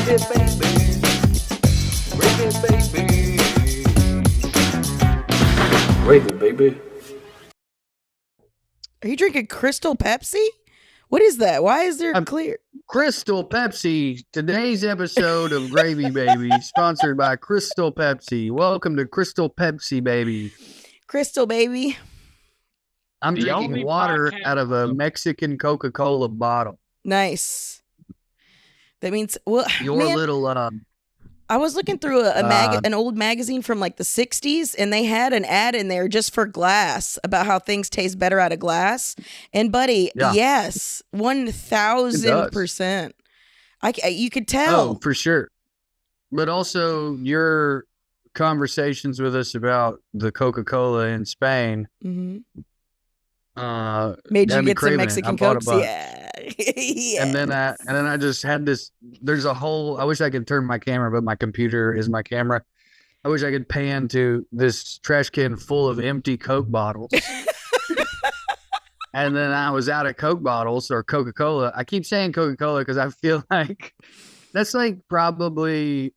Gravy, baby. Are you drinking Crystal Pepsi? What is that? Why is there clear? Crystal Pepsi. Today's episode of Gravy Baby, sponsored by Crystal Pepsi. Welcome to Crystal Pepsi, baby. Crystal, baby. I'm drinking water out of a Mexican Coca-Cola bottle. Nice. That means, well, Your man, little, I was looking through an old magazine from like the 60s, and they had an ad in there just for glass about how things taste better out of glass. And buddy, yes, 1000%. You could tell. Oh, for sure. But also your conversations with us about the Coca-Cola in Spain. Mm-hmm. Made you get some Mexican Cokes, yeah. Yes. And then I just had this. There's a whole. I wish I could turn my camera, but my computer is my camera. I wish I could pan to this trash can full of empty Coke bottles. And then I was out of Coke bottles or Coca-Cola. I keep saying Coca-Cola because I feel like that's like probably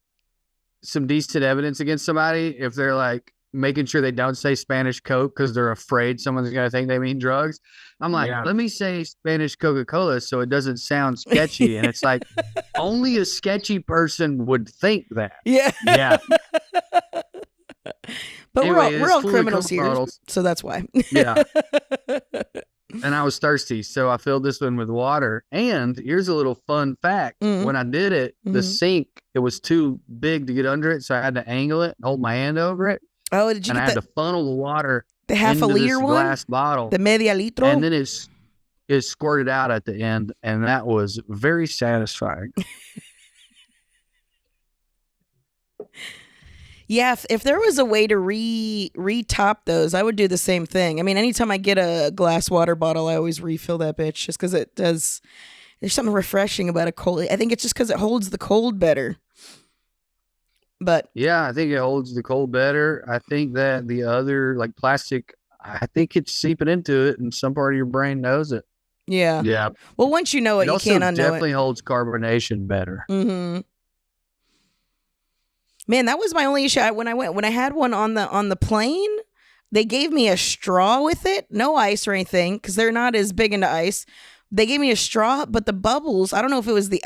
some decent evidence against somebody if they're like making sure they don't say Spanish Coke because they're afraid someone's going to think they mean drugs. I'm like, let me say Spanish Coca-Cola so it doesn't sound sketchy. And it's like, only a sketchy person would think that. Yeah. Yeah. But anyway, we're all criminals Coke here, bottles. so that's why. Yeah. And I was thirsty, so I filled this one with water. And here's a little fun fact. When I did it, the sink, it was too big to get under it, so I had to angle it, hold my hand over it. Oh, did you and I had to funnel the water the half into a liter this one? glass bottle. The media litro? And then it squirted out at the end, and that was very satisfying. Yeah, if there was a way to re-top those, I would do the same thing. I mean, anytime I get a glass water bottle, I always refill that bitch just because it does. There's something refreshing about a cold. I think it's just because it holds the cold better. But yeah, I think it holds the cold better. I think that the other, like plastic, I think it's seeping into it, and some part of your brain knows it. Yeah. Yeah. Well, once you know it, you can't unknow it. It definitely holds carbonation better. Mm-hmm. Man, that was my only issue. When I had one on the plane, they gave me a straw with it, no ice or anything, because they're not as big into ice. They gave me a straw, but the bubbles, I don't know if it was the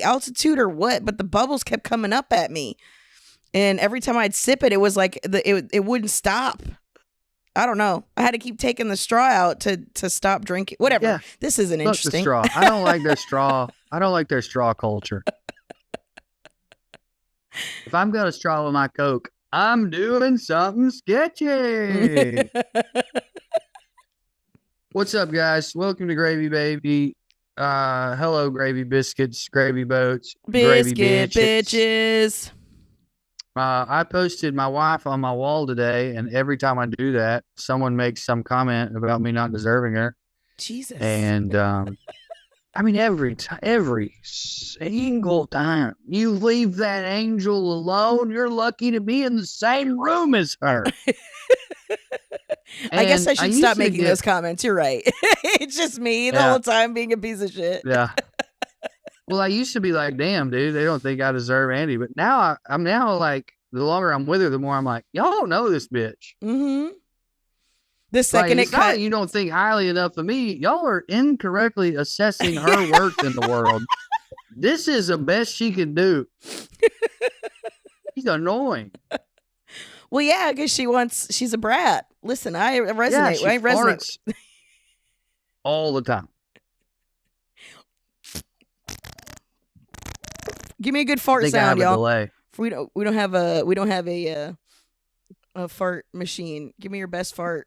altitude or what, but the bubbles kept coming up at me. And every time I'd sip it, it was like it wouldn't stop. I don't know. I had to keep taking the straw out to stop drinking. Whatever. Yeah. This isn't interesting. The straw. I don't like their straw. I don't like their straw culture. If I'm going to straw with my Coke, I'm doing something sketchy. What's up, guys? Welcome to Gravy Baby. Hello, Gravy Biscuits, Gravy Boats, Biscuit Gravy bitches. I posted my wife on my wall today, and every time I do that, someone makes some comment about me not deserving her. Jesus. And I mean, every single time you leave that angel alone, you're lucky to be in the same room as her. I guess I should stop making those comments. You're right. It's just me the whole time being a piece of shit. Yeah. Well, I used to be like, damn, dude, they don't think I deserve Andy. But now I'm now like, the longer I'm with her, the more I'm like, y'all don't know this bitch. Mm-hmm. The second like, not you don't think highly enough of me. Y'all are incorrectly assessing her worth in the world. This is the best she can do. She's annoying. Well, yeah, because she's a brat. Listen, I resonate. Yeah, I resonate all the time. Give me a good fart sound, y'all. Delay. We don't have a fart machine. Give me your best fart.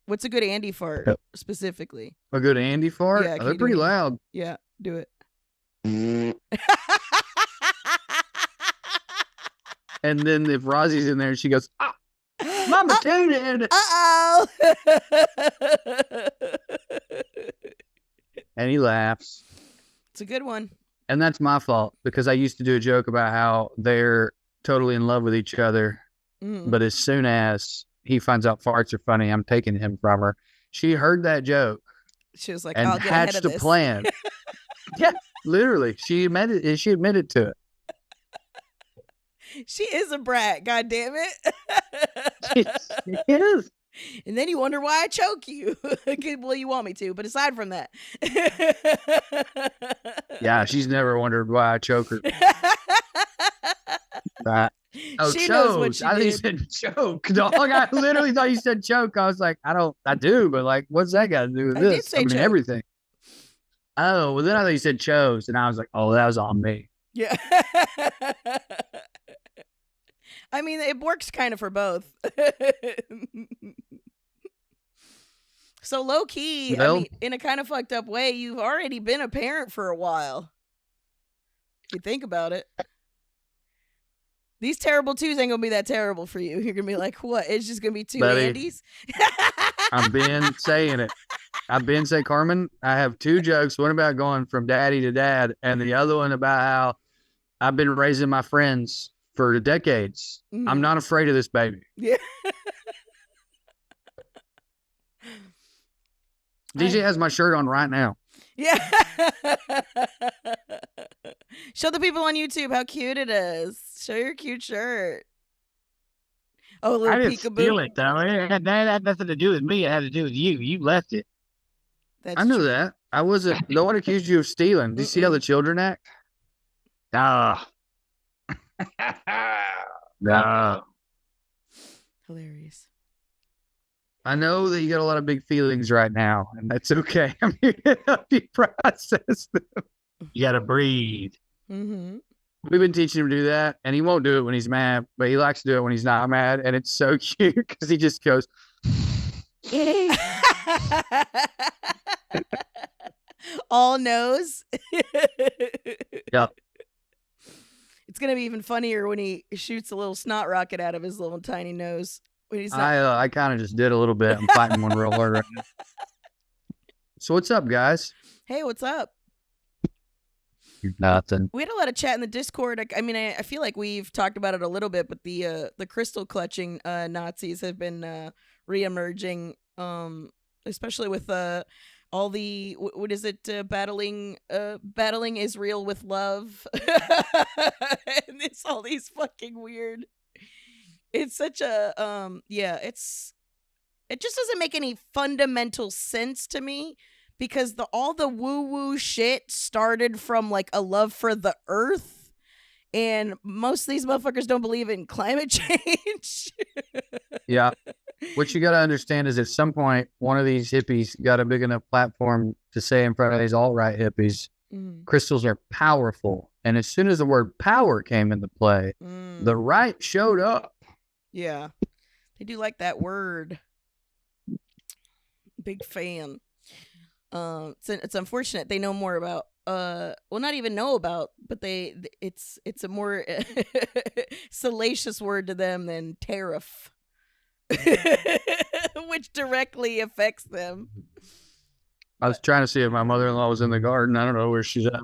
What's a good Andy fart specifically? A good Andy fart? Yeah, they're pretty loud. Yeah, do it. And then if Rosie's in there, she goes, ah, Mama tooted. Uh-oh. And he laughs. It's a good one. And that's my fault because I used to do a joke about how they're totally in love with each other. But as soon as he finds out farts are funny, I'm taking him from her. She heard that joke. She was like, and I'll get hatched ahead of a this. plan. Yeah, literally. She admitted to it. She is a brat, god damn it. It is. And then you wonder why I choke you. Well, you want me to, but aside from that. Yeah, she's never wondered why I choke her. Right. Oh, She knows what chose. she I thought you did. said choke. Dog, I literally thought you said choke. I was like, I do, but like, what's that got to do with I did this? say I mean, choke. everything. Oh, well, then I thought you said chose, and I was like, oh, that was on me. Yeah. I mean, it works kind of for both. So low key, I Well- mean, in a kind of fucked up way, you've already been a parent for a while. If you think about it. These terrible twos ain't gonna be that terrible for you. You're gonna be like, what? It's just gonna be two Buddy. Andes? I've been saying it. I've been saying, Carmen, I have two jokes. One about going from daddy to dad, and the other one about how I've been raising my friends for decades. Mhm. I'm not afraid of this baby. Yeah. DJ has my shirt on right now. Yeah. Show the people on YouTube how cute it is. Show your cute shirt. Oh, a little I didn't peekaboo. steal it though. That had nothing to do with me. It had to do with you. You left it. That's I knew true. that. I wasn't. No one accused you of stealing. Do you see how the children act? Ah. No. Hilarious. I know that you got a lot of big feelings right now, and that's okay. I'm here to help you process them. You gotta breathe. Mm-hmm. We've been teaching him to do that, and he won't do it when he's mad, but he likes to do it when he's not mad, and it's so cute because he just goes, All nose. Yeah. It's gonna be even funnier when he shoots a little snot rocket out of his little tiny nose. When he's not- I kind of just did a little bit. I'm fighting one real hard right now. So what's up, guys? Hey, what's up? Nothing. We had a lot of chat in the Discord. I mean, I feel like we've talked about it a little bit, but the crystal clutching Nazis have been reemerging, especially with all the what is it, battling Israel with love, and it's all these fucking weird. It's such a it just doesn't make any fundamental sense to me. Because all the woo-woo shit started from, like, a love for the earth. And most of these motherfuckers don't believe in climate change. Yeah. What you got to understand is at some point, one of these hippies got a big enough platform to say in front of these alt-right hippies, crystals are powerful. And as soon as the word power came into play, the right showed up. Yeah. They do like that word. Big fan. It's unfortunate they know more about not even know about, but it's a more salacious word to them than tariff, which directly affects them. I was trying to see if my mother-in-law was in the garden. I don't know where she's at,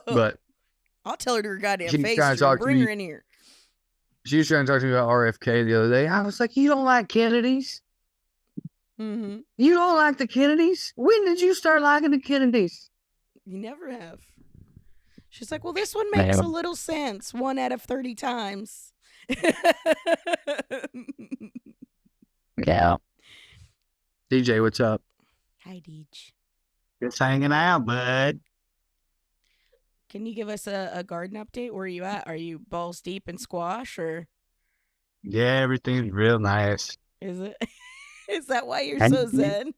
but I'll tell her to her goddamn She's face. trying to talk to Bring me. her in here. she was trying to talk to me about RFK the other day. I was like, you don't like Kennedys? Mm-hmm. You don't like the Kennedys? When did you start liking the Kennedys? You never have. She's like, well, this one makes a little sense. 1 out of 30 times. Yeah. DJ, what's up? Hi, Deej. Just hanging out, bud. Can you give us a garden update? Where are you at? Are you balls deep in squash, or Yeah, everything's real nice. is it? Is that why you're so zen?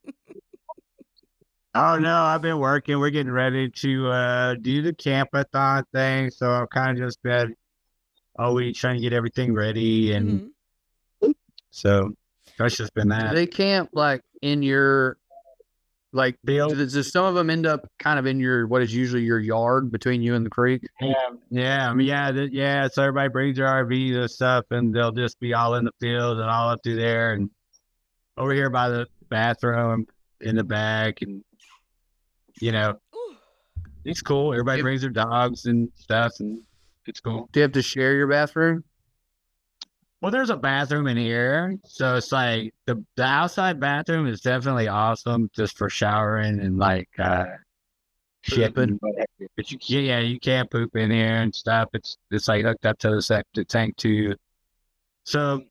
Oh no, I've been working. We're getting ready to do the Campathon thing. So I've kind of just been always trying to get everything ready, and so that's just been that. They camp like in your, like, does some of them end up kind of in your, what is usually your yard between you and the creek? Yeah, I mean, yeah. So everybody brings their RVs and stuff, and they'll just be all in the field and all up through there, and over here by the bathroom in the back, and it's cool. Everybody brings their dogs and stuff, and it's cool. Do you have to share your bathroom? Well, there's a bathroom in here, so it's like the outside bathroom is definitely awesome just for showering and like Shipping. But you can't poop in here and stuff. It's like hooked up to the septic tank too. So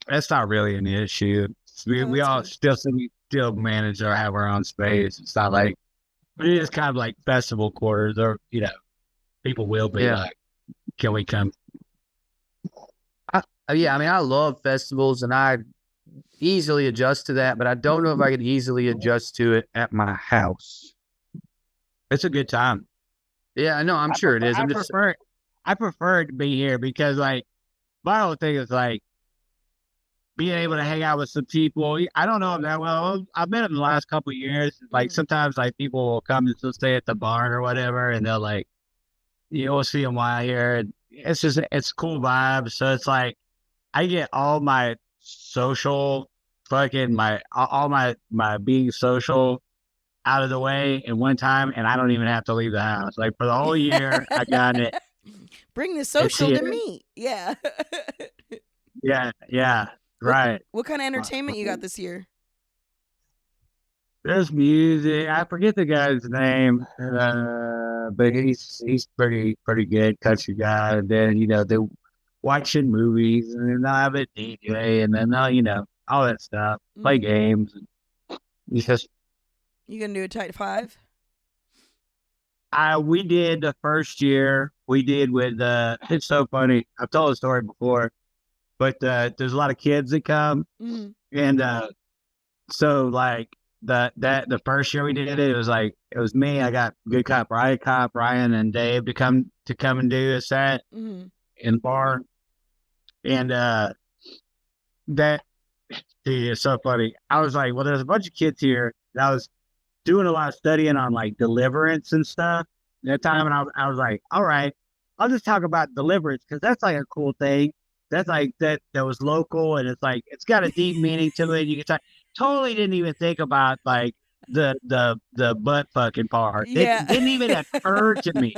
that's not really an issue. We all still manage or have our own space. It's not like, but it is kind of like festival quarters, or people will be like, "Can we come?" Yeah, I mean, I love festivals and I easily adjust to that, but I don't know if I could easily adjust to it at my house. It's a good time. Yeah, no, I'm sure it is. I prefer it to be here because, like, my whole thing is like being able to hang out with some people. I don't know them that well. I've met them the last couple of years. Like sometimes, like people will come and still stay at the barn or whatever, and they'll like, you'll see them while here. And it's a cool vibe. So it's like I get all my social all my being social out of the way in one time, and I don't even have to leave the house. Like for the whole year, I got it. Bring the social to me. Yeah. Yeah. Right. What kind of entertainment you got this year? There's music. I forget the guy's name, but he's pretty good country guy. And then they're watching movies, and then they'll have a DJ, and then they'll all that stuff. Play games. You gonna do a tight five? We did the first year. We did with it's so funny. I've told the story before, but there's a lot of kids that come, and so like the first year we did it, it was me. I got Good Cop, Ryan, and Dave to come and do a set in the bar, and that dude, it's so funny. I was like, well, there's a bunch of kids here. And I was doing a lot of studying on like deliverance and stuff at that time, and I was like, all right, I'll just talk about deliverance because that's like a cool thing. That's like that was local, and it's like it's got a deep meaning to it. You can talk. Totally didn't even think about like the butt fucking part. Yeah. It didn't even occur to me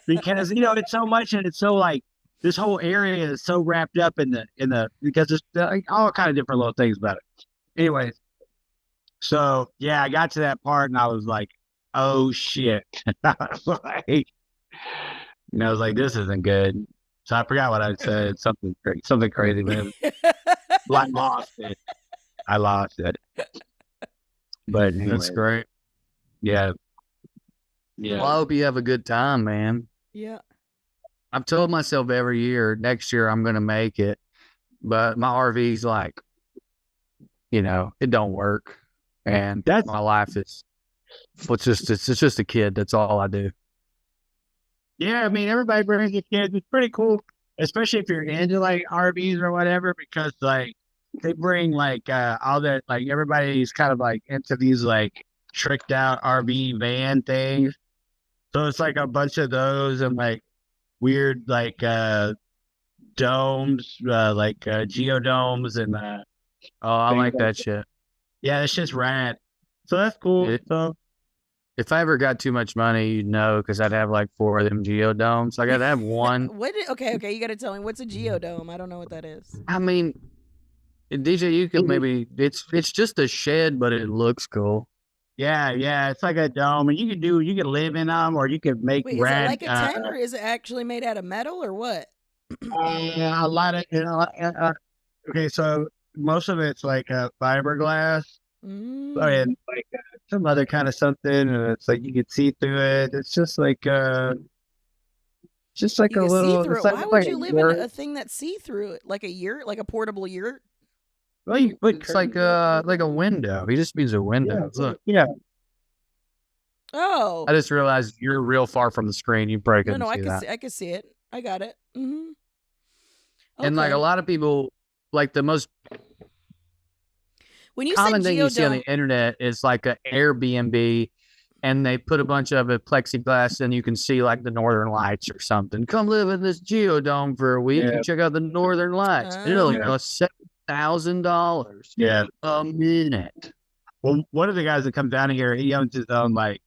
because it's so much, and it's so like this whole area is so wrapped up in the because there's like all kind of different little things about it. Anyways, so yeah, I got to that part and I was like, oh shit. I was like, this isn't good. So I forgot what I said. Something crazy, man. I lost it. But anyways, that's great. Yeah. Well, I hope you have a good time, man. Yeah. I've told myself every year, next year I'm going to make it. But my RV's like, it don't work. And my life is, it's just a kid. That's all I do. Yeah, I mean, everybody brings a kid. It's pretty cool, especially if you're into like RVs or whatever, because like they bring like all that, like everybody's kind of like into these like tricked out RV van things. So it's like a bunch of those and like weird like domes, like geodomes and I like that shit. Yeah, it's just rad. So that's cool. If I ever got too much money, you'd know, because I'd have like 4 of them geodomes. I got to have one. Okay, you got to tell me, what's a geodome? I don't know what that is. I mean, DJ, you could maybe, it's just a shed, but it looks cool. Yeah, it's like a dome, and you can live in them, or you could make Wait, rad. Is it like a tent, or is it actually made out of metal, or what? A lot of okay, so most of it's like fiberglass, and like some other kind of something, and it's like you can see through it. It's just like a little. See-through. Why would you live in a thing that's see through? Like a yurt, like a portable yurt? Well, it's like a window. He just means a window. Yeah, look. Yeah. Oh. I just realized you're real far from the screen. You probably couldn't see that. I can see it. I got it. Mm-hmm. Okay. And like a lot of people, like the most when you common said thing geodome, you see on the internet is like an Airbnb, and they put a bunch of it plexiglass, and you can see like the northern lights or something. Come live in this geodome for a week and check out the northern lights. It only costs $7,000. Yeah, a minute. Well, one of the guys that comes down here, he owns his own like.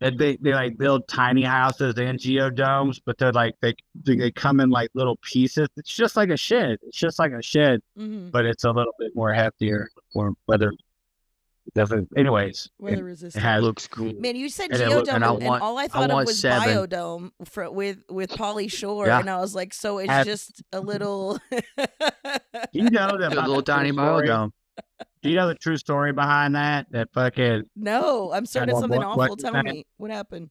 They like build tiny houses and geodomes, but they're like they come in like little pieces. It's just like a shed. But it's a little bit more heftier for weather. Definitely. Anyways, Weather it resistant. has Looks cool. Man, you said And it look- Geodome, and I and want- all I I thought of want was 7. Biodome with Pauly Shore, Yeah. and I was like, so it's Have- just a little. Do you know that A little tiny biodome. Do you know the true story behind that? That fucking No, I'm certain it's What- something what- awful. what's Tell his me what happened.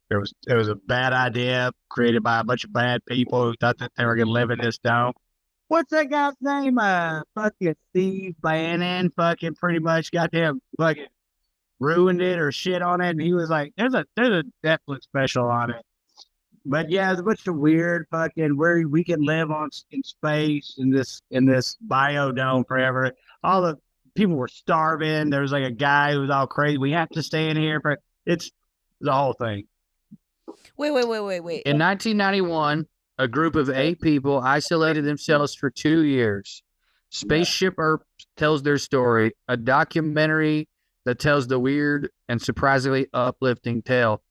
there was a bad idea created by a bunch of bad people who thought that they were gonna live in this dome. What's that guy's name? Fucking Steve Bannon. Fucking pretty much got them fucking ruined it or shit on it. And he was like, "There's a Netflix special on it." But yeah, it's a bunch of weird fucking where we can live in space in this biodome forever. All the people were starving. There was like a guy who was all crazy. We have to stay in here for it's the whole thing. Wait. In 1991, a group of 8 people isolated themselves for 2 years. Spaceship Earth tells their story, a documentary that tells the weird and surprisingly uplifting tale.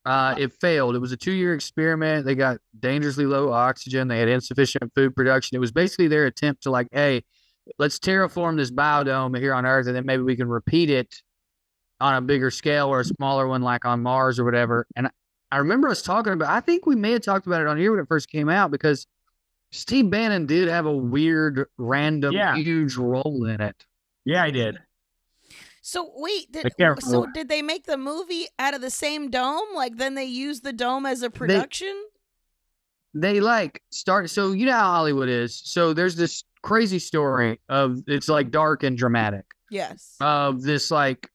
It failed. It was a 2-year experiment. They got dangerously low oxygen. They had insufficient food production. It was basically their attempt to like, hey, let's terraform this biodome here on Earth, and then maybe we can repeat it on a bigger scale or a smaller one like on Mars or whatever. And I remember us talking about, I think we may have talked about it on here when it first came out, because Steve Bannon did have a weird, random, huge role in it. Yeah, I did. So wait, careful. did they make the movie out of the same dome? Like then they used the dome as a production? They like start, so you know how Hollywood is. So there's this crazy story of, it's like dark and dramatic, Yes. of this like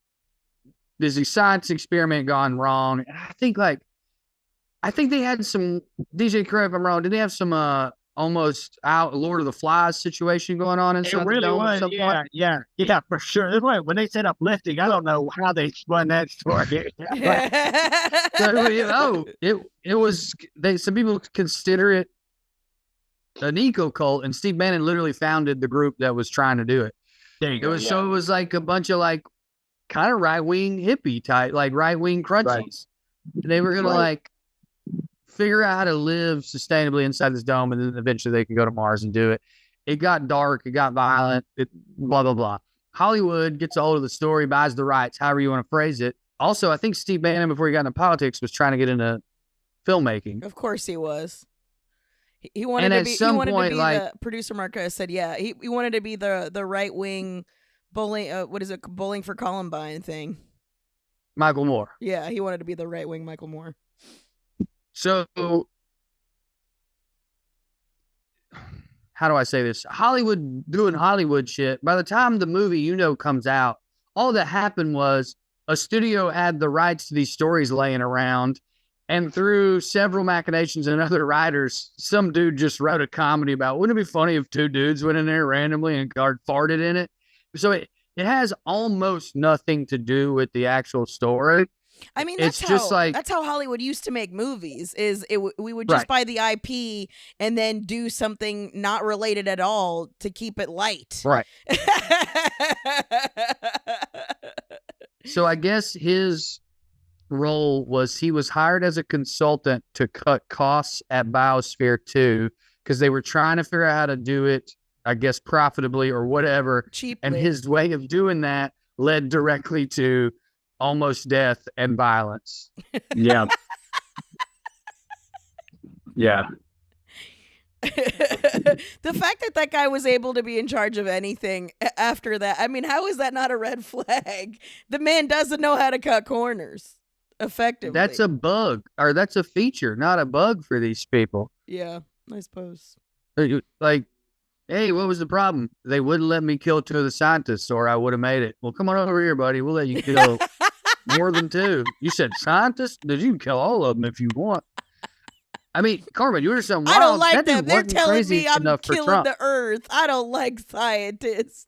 this science experiment gone wrong. And I think they had some, DJ, correct if I'm wrong, did they have some almost out Lord of the Flies situation going on inside It really the dome at was. some point? Yeah, for sure. That's why when they said uplifting, I don't know how they spun that story. So, it was, some people consider it an eco cult, and Steve Bannon literally founded the group that was trying to do it. There you go. So it was like a bunch of like kind of right wing hippie type, like right wing crunchies. Right. They were gonna like figure out how to live sustainably inside this dome, and then eventually they could go to Mars and do it. It got dark, it got violent, blah blah blah. Hollywood gets a hold of the story, buys the rights, however you want to phrase it. Also, I think Steve Bannon, before he got into politics, was trying to get into filmmaking. Of course he was. He wanted And to at be. some He wanted point, to be like- the producer. Marcus said, "Yeah, he wanted to be the right wing bowling. What is it? Bowling for Columbine thing. Michael Moore. Yeah, he wanted to be the right wing Michael Moore. So, how do I say this? Hollywood doing Hollywood shit. By the time the movie, comes out, all that happened was a studio had the rights to these stories laying around, and through several machinations and other writers, some dude just wrote a comedy about, wouldn't it be funny if 2 dudes went in there randomly and farted in it? So it has almost nothing to do with the actual story. I mean, that's It's just like- that's how Hollywood used to make movies. We would just buy the IP and then do something not related at all to keep it light. Right. So I guess his role was he was hired as a consultant to cut costs at Biosphere 2 because they were trying to figure out how to do it, I guess, profitably or whatever. Cheaply. And his way of doing that led directly to almost death and violence. Yeah. Yeah. The fact that guy was able to be in charge of anything after that, I mean, how is that not a red flag? The man doesn't know how to cut corners effectively. That's a bug, or that's a feature, not a bug for these people. Yeah, I suppose. Like, hey, what was the problem? They wouldn't let me kill 2 of the scientists, or I would have made it. Well, come on over here, buddy. We'll let you kill more than 2. You said scientists? Did you kill all of them if you want? I mean, Carmen, you were something wild. I don't like that dude them. They're wasn't telling crazy me I'm enough for killing Trump. the earth. I don't like scientists.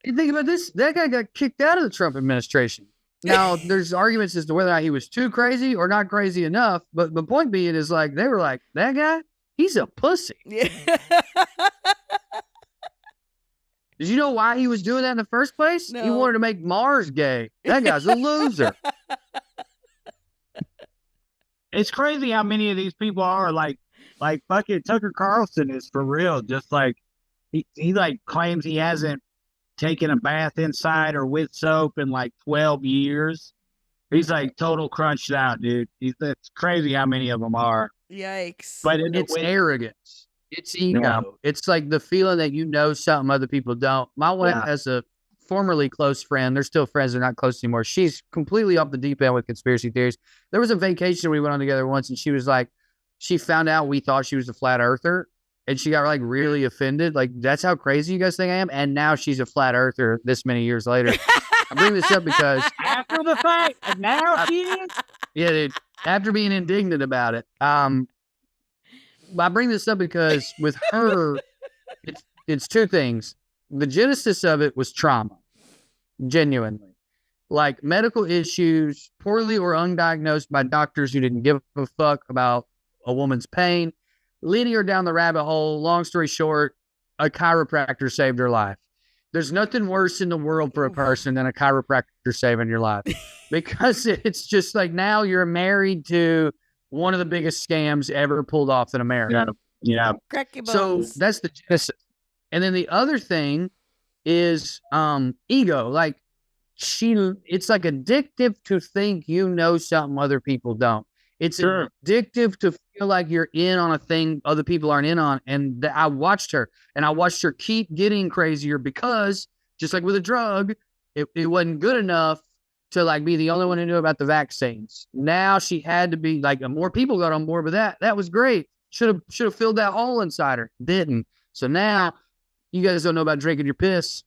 You think about this, that guy got kicked out of the Trump administration. Now, there's arguments as to whether or not he was too crazy or not crazy enough. But the point being is, like, they were like, that guy, he's a pussy. Yeah. Did you know why he was doing that in the first place? He No. wanted to make Mars gay. That guy's a loser. It's crazy how many of these people are like fucking Tucker Carlson is for real. Just like he like claims he hasn't taken a bath inside or with soap in like 12 years. He's like total crunched out, dude. It's crazy how many of them are. Yikes. But It's arrogance. It's ego. Yeah. It's like the feeling that you know something other people don't. My wife Yeah. has a formerly close friend. They're still friends. They're not close anymore. She's completely off the deep end with conspiracy theories. There was a vacation we went on together once, and she was like, she found out we thought she was a flat earther, and she got like really offended. Like, that's how crazy you guys think I am? And now she's a flat earther this many years later. I bring this up because after the fact, and now she is. yeah, dude, after being indignant about it. I bring this up because with her, it's two things. The genesis of it was trauma, genuinely. Like medical issues, poorly or undiagnosed by doctors who didn't give a fuck about a woman's pain, leading her down the rabbit hole. Long story short, a chiropractor saved her life. There's nothing worse in the world for a person than a chiropractor saving your life, because it's just like now you're married to one of the biggest scams ever pulled off in America. Yeah. Crack your So bones. that's the genesis. And then the other thing is ego. Like it's like addictive to think you know something other people don't. It's Sure. addictive to feel like you're in on a thing other people aren't in on. And I watched her keep getting crazier because just like with a drug, it wasn't good enough to like be the only one who knew about the vaccines. Now she had to be like, more people got on board with that. That was great. Should have filled that hole inside her. Didn't. So now you guys don't know about drinking your piss.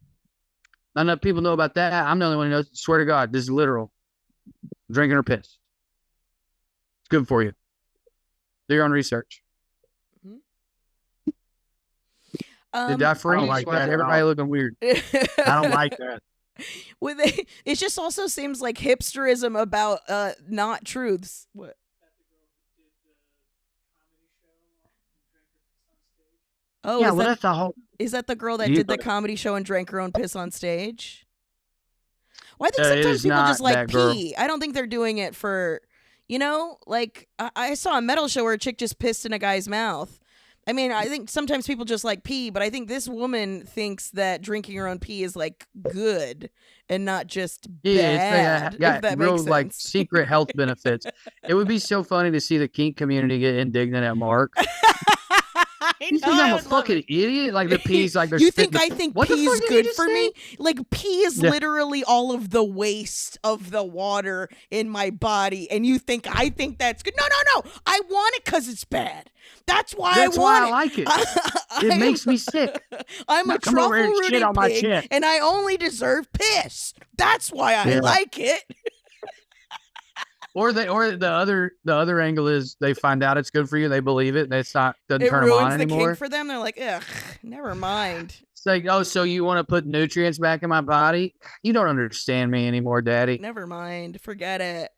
Not enough people know about that. I'm the only one who knows. Swear to God, this is literal. Drinking her piss. It's good for you. Do your own research. Did I freeze? like that at Everybody all. looking weird. I don't like that. It just also seems like hipsterism about not truths. What? Oh, Yeah, well, that's the whole. is that the girl that You- did the comedy show and drank her own piss on stage? Well, I think It sometimes is people just not like that girl. pee. I don't think they're doing it for, like I saw a metal show where a chick just pissed in a guy's mouth. I mean, I think sometimes people just like pee, but I think this woman thinks that drinking her own pee is like good and not just bad. It's got if that real makes sense. like secret health benefits. It would be so funny to see the kink community get indignant at Mark. I You know, think I I'm a would love fucking idiot? Like the pee's like they're You think spitting- I think What the pee is fuck did you good just for say? me? Like pee is Yeah. literally all of the waste of the water in my body, and you think I think that's good? No. I want it because it's bad. That's why That's I why want I like it. I It makes me sick. I'm a Now come over here and truffle shit rooty on my pig, chest. and I only deserve piss. That's why I Yeah. like it. Or the other angle is they find out it's good for you, they believe it, and it's not doesn't It turn them on ruins the anymore. kink for them. They're like, ugh, never mind. It's like, oh, so you want to put nutrients back in my body? You don't understand me anymore, Daddy. Never mind. Forget it.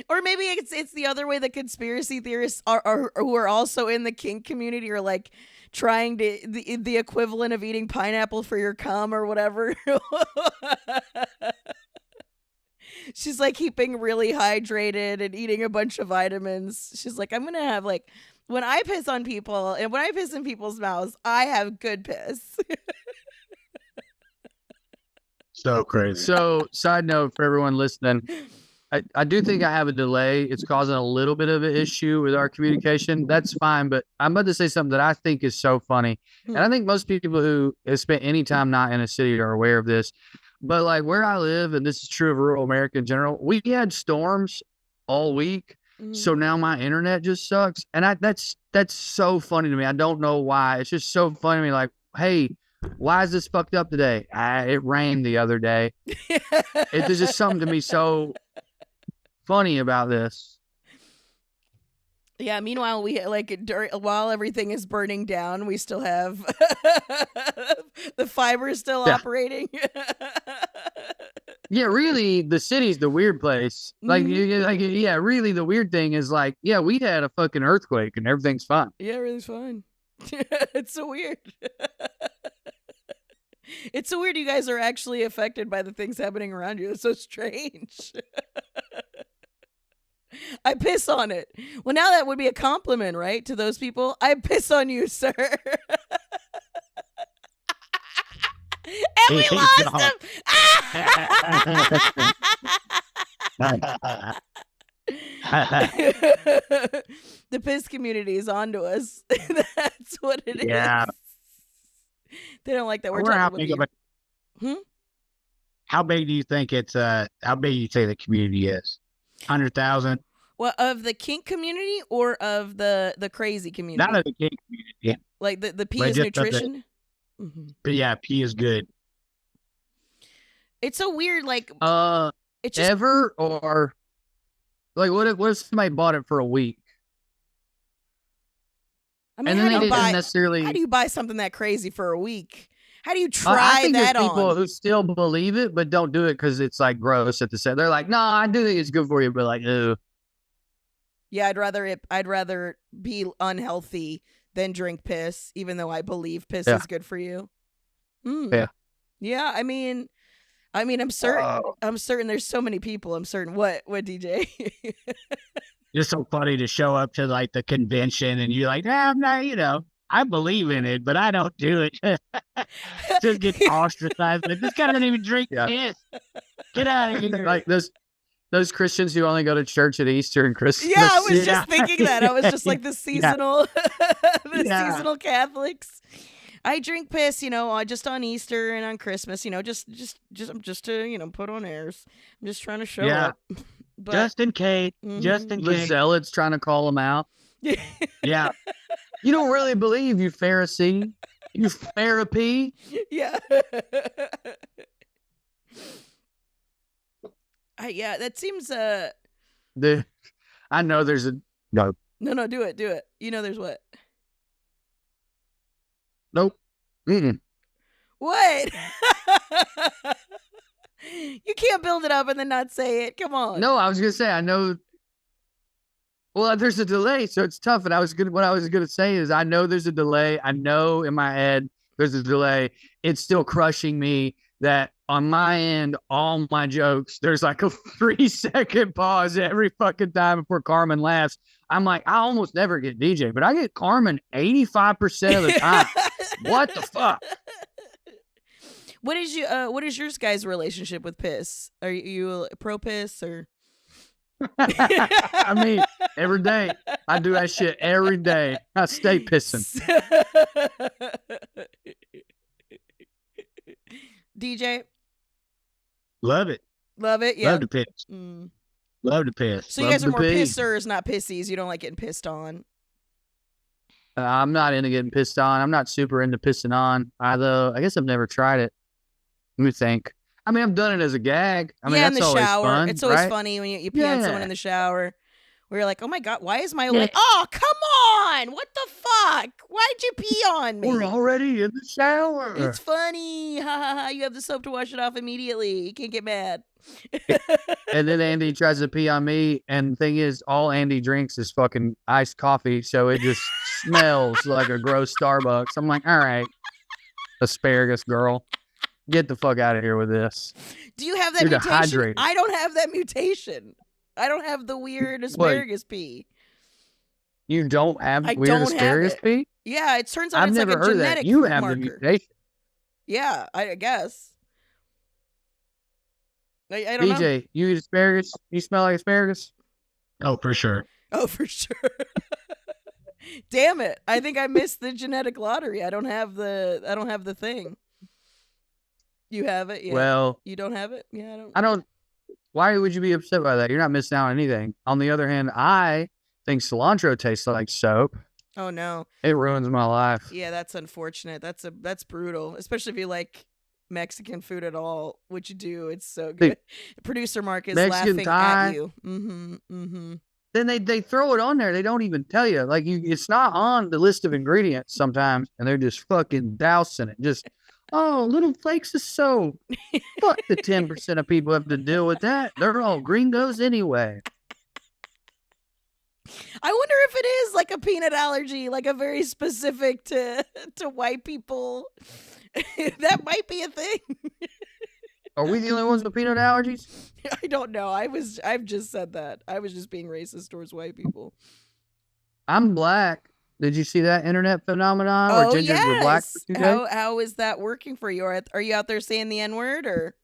Or maybe it's the other way. The conspiracy theorists are who are also in the kink community are like trying to the equivalent of eating pineapple for your cum or whatever. She's like keeping really hydrated and eating a bunch of vitamins. She's like, I'm gonna have like when I piss on people and when I piss in people's mouths, I have good piss. So crazy. So, side note for everyone listening, I do think I have a delay. It's causing a little bit of an issue with our communication. That's fine, but I'm about to say something that I think is so funny. And I think most people who have spent any time not in a city are aware of this. But like where I live, and this is true of rural America in general, we had storms all week. So now my internet just sucks. And that's so funny to me. I don't know why. It's just so funny to me. Like, hey, why is this fucked up today? It rained the other day. There's just something to me so funny about this. Yeah, meanwhile, we while everything is burning down, we still have the fiber still operating. Yeah, really, the city's the weird place. Yeah, really, the weird thing is like, yeah, we had a fucking earthquake and everything's fine. Yeah, everything's fine. It's so weird. It's so weird you guys are actually affected by the things happening around you. It's so strange. I piss on it. Well, now that would be a compliment, right? To those people. I piss on you, sir. And we lost him. The piss community is onto us. That's what it is. Yeah. They don't like that we're How talking big with of you. a, how big do you think it's how big do you say the community is? 100,000? Well, of the kink community or of the crazy community? Not of the kink community. Like the P But is just of the- nutrition. But yeah, P is good. It's so weird. Like it's just Ever or like what if somebody bought it for a week I mean, and how then do they you didn't buy? necessarily? How do you buy something that crazy for a week? How do you I try think that there's people on? who still believe it but don't do it because it's like gross at the same. They're like, no, I do think it's good for you, but like, ew. Yeah, I'd rather be unhealthy than drink piss, even though I believe piss Yeah. is good for you. Yeah. Yeah, I mean, I'm certain. I'm certain there's so many people. I'm certain. What DJ? Just so funny to show up to like the convention and you're like, I'm not, I believe in it, but I don't do it. Just get ostracized. Like, this guy doesn't even drink piss. Get out of here. Like those Christians who only go to church at Easter and Christmas. Yeah, I was Yeah. just thinking that. I was just like the seasonal, Yeah. seasonal Catholics. I drink piss, just on Easter and on Christmas, just to, put on airs. I'm just trying to show Yeah. up. But, just in case. Mhm. Just in The case. zealots trying to call them out. Yeah. You don't really believe, you Pharisee. You Pharisee. yeah. Yeah, that seems I know there's a no. no, do it. There's what? Nope. Mm-mm. What? You can't build it up and then not say it. Come on. No, I was gonna say I know. Well, there's a delay, so it's tough. And what I was gonna say is I know there's a delay. I know in my head there's a delay. It's still crushing me that on my end, all my jokes, there's like a 3-second pause every fucking time before Carmen laughs. I'm like, I almost never get DJ, but I get Carmen 85% of the time. What the fuck? What is your guys' relationship with piss? Are you pro piss or? I mean, every day. I do that shit every day. I stay pissing. DJ, Love it. love it. Yeah. Love to piss. Mm. Love to piss. So you Love guys are to more pee. pissers, not pissies. You don't like getting pissed on. I'm not into getting pissed on. I'm not super into pissing on. Although I guess I've never tried it. Let me think. I mean, I've done it as a gag. I mean, yeah, in that's the always shower. fun, It's always right? funny when you pee on someone Yeah. in the shower. Where you're like, oh my god, why is my Yeah. like, oh come on, what the fuck? Why'd you pee on me? We're already in the shower. It's funny, ha ha ha. You have the soap to wash it off immediately. You can't get mad. And then Andy tries to pee on me, and the thing is, all Andy drinks is fucking iced coffee, so it just smells like a gross Starbucks. I'm like, all right, asparagus girl, get the fuck out of here with this. Do you have that You're mutation? dehydrated. I don't have that mutation. I don't have the weird asparagus pee. You don't have I weird don't have asparagus it. pee? Yeah, it turns out I've it's never like a heard genetic that. You have marker. the mutation. Yeah, I guess. I don't know. DJ, you eat asparagus? You smell like asparagus? Oh, for sure. Oh, for sure. Damn it! I think I missed the genetic lottery. I don't have the thing. You have it. Yeah. Well, You don't have it. Yeah, I don't. I don't. Why would you be upset by that? You're not missing out on anything. On the other hand, I think cilantro tastes like soap. Oh no. It ruins my life. Yeah, that's unfortunate. That's brutal, especially if you like Mexican food at all, which you do. It's so good. Producer Mark is Mexican laughing Thai. at you. Mm-hmm. Then they throw it on there. They don't even tell you. Like it's not on the list of ingredients sometimes, and they're just fucking dousing it. Just little flakes of soap. Fuck the 10% of people have to deal with that. They're all gringos anyway. I wonder if it is like a peanut allergy, like a very specific to white people. That might be a thing. Are we the only ones with peanut allergies? I don't know. I've just said that. I was just being racist towards white people. I'm black. Did you see that internet phenomenon where Oh gingers were black for yes. 2 days? How is that working for you? Are you out there saying the N-word or?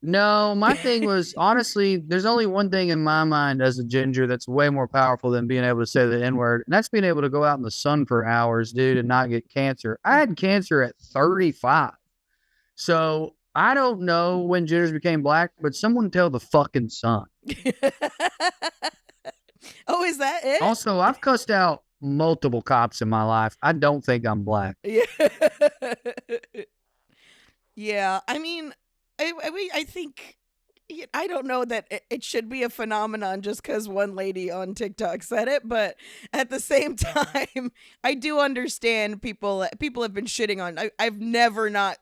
No, my thing was honestly, there's only one thing in my mind as a ginger that's way more powerful than being able to say the N-word, and that's being able to go out in the sun for hours, dude, and not get cancer. I had cancer at 35. So I don't know when gingers became black, but someone tell the fucking sun. Oh, is that it? Also, I've cussed out multiple cops in my life. I don't think I'm black. Yeah. Yeah. I mean, I think I don't know that it should be a phenomenon just because one lady on TikTok said it, but at the same time, I do understand people have been shitting on. I've never not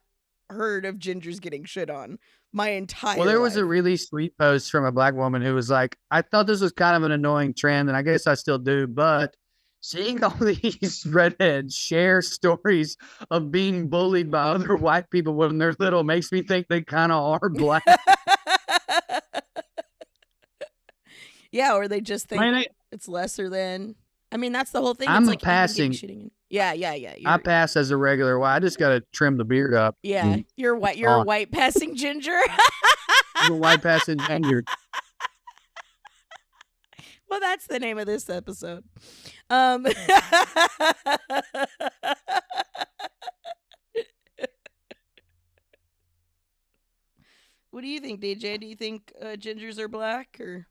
heard of gingers getting shit on my entire Well, there was a life. really sweet post from a black woman who was like, I thought this was kind of an annoying trend, and I guess I still do, but seeing all these redheads share stories of being bullied by other white people when they're little makes me think they kind of are black. Yeah, or they just think Man, it's lesser than. I mean, that's the whole thing. I'm It's like even passing. getting shitting in. Yeah. I You're, pass as a regular white. I just got to trim the beard up. yeah, you're white. You're a white passing ginger. I'm a white passing ginger. Well, that's the name of this episode. What do you think, DJ? Do you think gingers are black or?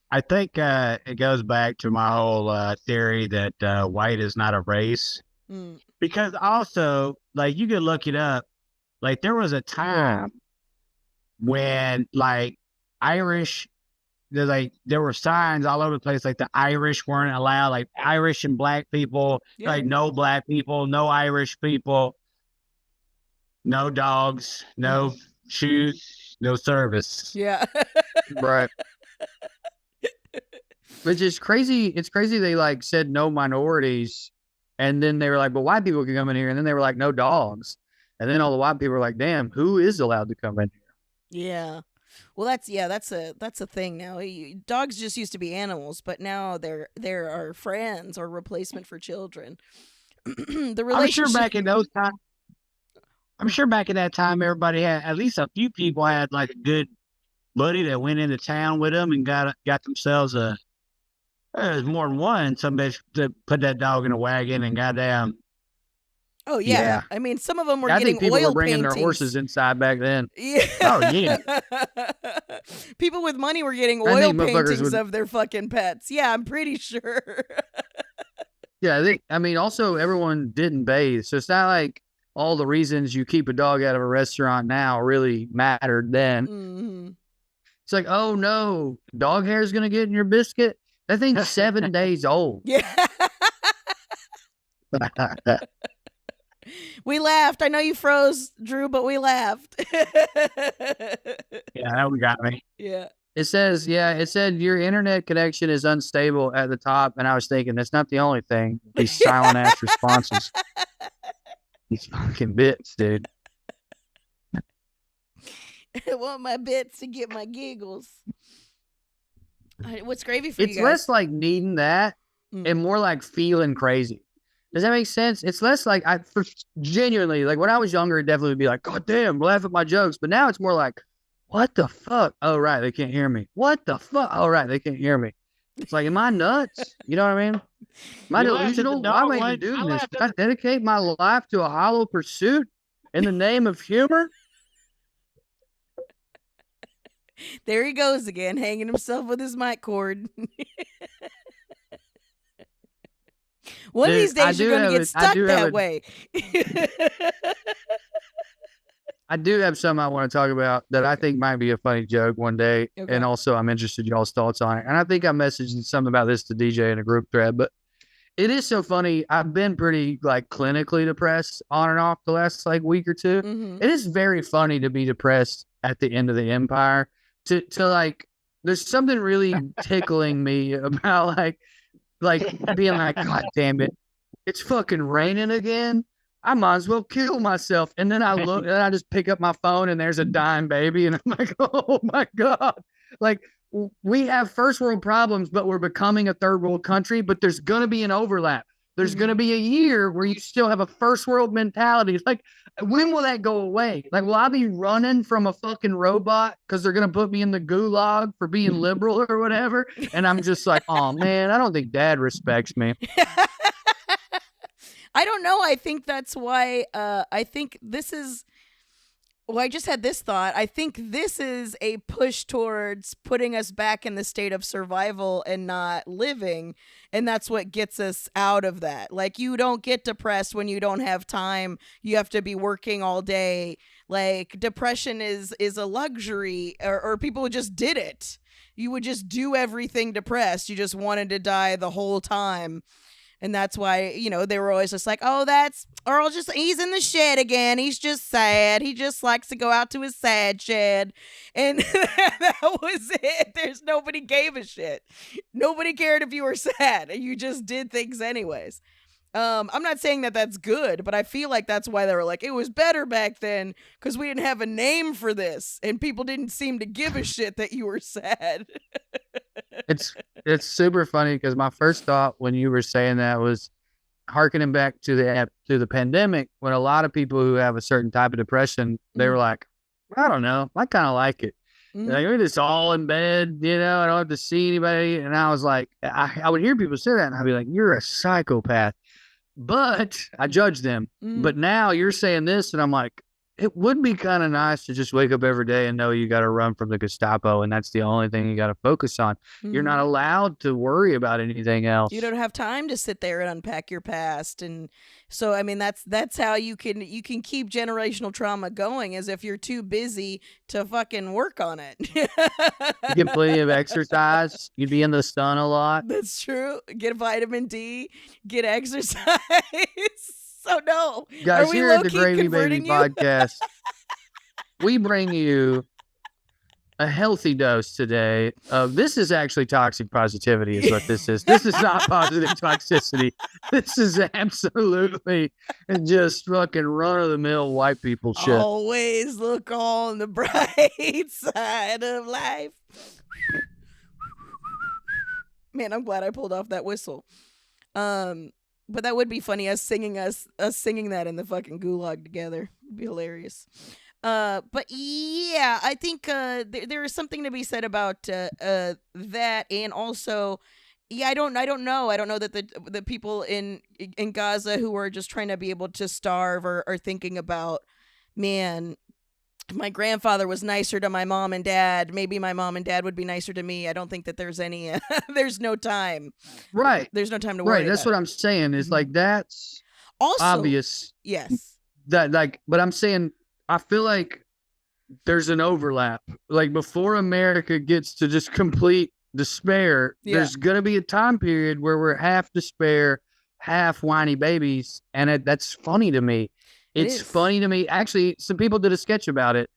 I think it goes back to my whole theory that white is not a race. Mm. Because also, like, you could look it up. Like, there was a time when, like, Irish, there were signs all over the place, like the Irish weren't allowed, like Irish and black people, Yeah. like no black people, no Irish people, no dogs, no shoes, no service. Yeah. Right. Which is crazy. It's crazy they like said no minorities, and then they were like, but white people can come in here, and then they were like, no dogs. And then all the white people were like, damn, who is allowed to come in here? Yeah. Well, that's a thing now. Dogs just used to be animals, but now they're our friends or replacement for children. The relationship. I'm sure back in those times. I'm sure back in that time, everybody had at least a few people had like a good buddy that went into town with them and got themselves there's more than one. Somebody to put that dog in a wagon and goddamn. Oh yeah. Yeah. I mean, some of them were I getting think people oil were bringing paintings. their horses inside back then. Yeah. Oh, yeah. People with money were getting I oil think motherfuckers paintings would- of their fucking pets. Yeah, I'm pretty sure. Yeah, I mean, also everyone didn't bathe, so it's not like all the reasons you keep a dog out of a restaurant now really mattered then. Mhm. It's like, oh no, dog hair is gonna get in your biscuit. That thing's 7 days old. Yeah. We laughed. I know you froze, Drew, but we laughed. Yeah, that one got me. Yeah. It said your internet connection is unstable at the top, and I was thinking that's not the only thing. These silent ass responses, these fucking bits, dude. I want my bits to get my giggles. What's gravy for It's you guys? less like needing that and more like feeling crazy. Does that make sense? It's less like genuinely, like when I was younger, it definitely would be like, God damn, laugh at my jokes. But now it's more like, what the fuck? Oh, right. They can't hear me. What the fuck? Oh, right. They can't hear me. It's like, am I nuts? You know what I mean? Am I You laughed at the delusional? Why dog am I one. even doing I this? laughed Did I dedicate my life to a hollow pursuit in the name of humor? There he goes again, hanging himself with his mic cord. One of Dude, these days you're going to get stuck that way. I do have something I want to talk about that I think might be a funny joke one day. Okay. And also I'm interested in y'all's thoughts on it. And I think I messaged something about this to DJ in a group thread, but it is so funny. I've been pretty like clinically depressed on and off the last like week or two. Mhm. It is very funny to be depressed at the end of the empire to like, there's something really tickling me about like being like, God damn it. It's fucking raining again. I might as well kill myself. And then I look and I just pick up my phone and there's a dying baby. And I'm like, oh my God. Like, we have first world problems, but we're becoming a third world country, but there's going to be an overlap. There's going to be a year where you still have a first world mentality. It's like, when will that go away? Like, will I be running from a fucking robot because they're going to put me in the gulag for being liberal or whatever? And I'm just like, oh man, I don't think dad respects me. I don't know. I think that's why I think this is. Well, I just had this thought. I think this is a push towards putting us back in the state of survival and not living. And that's what gets us out of that. Like, you don't get depressed when you don't have time. You have to be working all day. Like, depression is a luxury, or people just did it. You would just do everything depressed. You just wanted to die the whole time. And that's why, you know, they were always just like, oh, he's in the shed again. He's just sad. He just likes to go out to his sad shed. And that was it. Nobody gave a shit. Nobody cared if you were sad. You just did things anyways. I'm not saying that that's good, but I feel like that's why they were like, it was better back then because we didn't have a name for this. And people didn't seem to give a shit that you were sad. It's super funny because my first thought when you were saying that was hearkening back to the pandemic, when a lot of people who have a certain type of depression, they were like, I don't know, I kind of like it. Like, we're just all in bed, you know, I don't have to see anybody. And I was like, I would hear people say that and I'd be like, you're a psychopath. But I judge them. But now you're saying this and I'm like, it would be kind of nice to just wake up every day and know you got to run from the Gestapo and that's the only thing you got to focus on. You're not allowed to worry about anything else. You don't have time to sit there and unpack your past. And so, I mean, that's how you can keep generational trauma going, is if you're too busy to fucking work on it. You get plenty of exercise. You'd be in the sun a lot. That's true. Get vitamin D, get exercise. So no, guys, are we here at the Gravy Baby you? Podcast, we bring you a healthy dose today of, this is actually toxic positivity is what this is. This is not positive toxicity. This is absolutely just fucking run-of-the-mill white people shit. Always look on the bright side of life. Man, I'm glad I pulled off that whistle. But that would be funny, us singing that in the fucking gulag together. It'd be hilarious. But yeah, I think there is something to be said about that, and also, yeah, I don't know. I don't know that the people in Gaza who are just trying to be able to starve are thinking about, man, my grandfather was nicer to my mom and dad. Maybe my mom and dad would be nicer to me. I don't think that there's any, there's no time. Right. There's no time to worry. Right. That's what I'm saying is like, that's also obvious. Yes. That like, but I'm saying, I feel like there's an overlap. Like, before America gets to just complete despair, there's going to be a time period where we're half despair, half whiny babies. And that's funny to me. It's funny to me. Actually, some people did a sketch about it.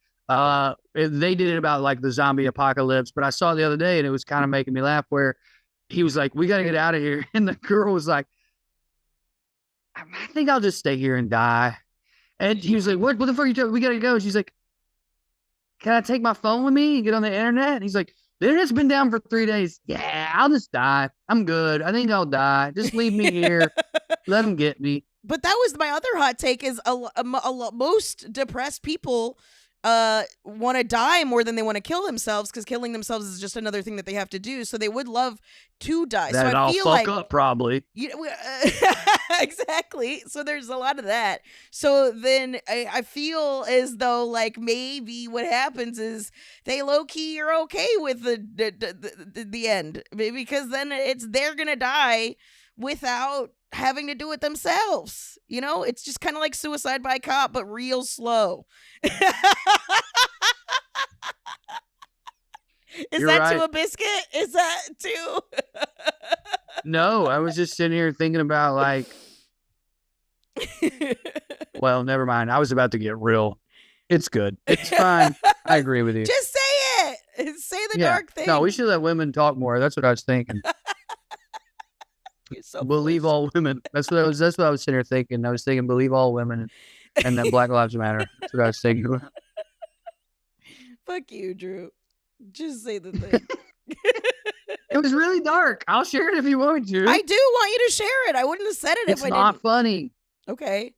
They did it about like the zombie apocalypse, but I saw it the other day and it was kind of making me laugh, where he was like, we got to get out of here. And the girl was like, I think I'll just stay here and die. And he was like, what the fuck are you talking? We got to go. And she's like, can I take my phone with me and get on the internet? And he's like, the internet's been down for 3 days. Yeah, I'll just die. I'm good. I think I'll die. Just leave me here. Let them get me. But that was my other hot take, is most depressed people want to die more than they want to kill themselves, because killing themselves is just another thing that they have to do. So they would love to die. That so I I'll feel fuck like, up probably. You know, exactly. So there's a lot of that. So then I feel as though like maybe what happens is they low key are okay with the end, because then they're gonna die without having to do it themselves. You know, it's just kind of like suicide by cop, but real slow. Is You're that right. too a biscuit? Is that too? No, I was just sitting here thinking about like, well, never mind. I was about to get real. It's good. It's fine. I agree with you. Just say it. Say the dark thing. No, we should let women talk more. That's what I was thinking. You're so believe full of all women. That's what I was sitting here thinking. I was thinking believe all women and then Black Lives Matter. That's what I was thinking. Fuck you, Drew. Just say the thing. It was really dark. I'll share it if you want me to. I do want you to share it. I wouldn't have said it It's if I not didn't. funny. Okay.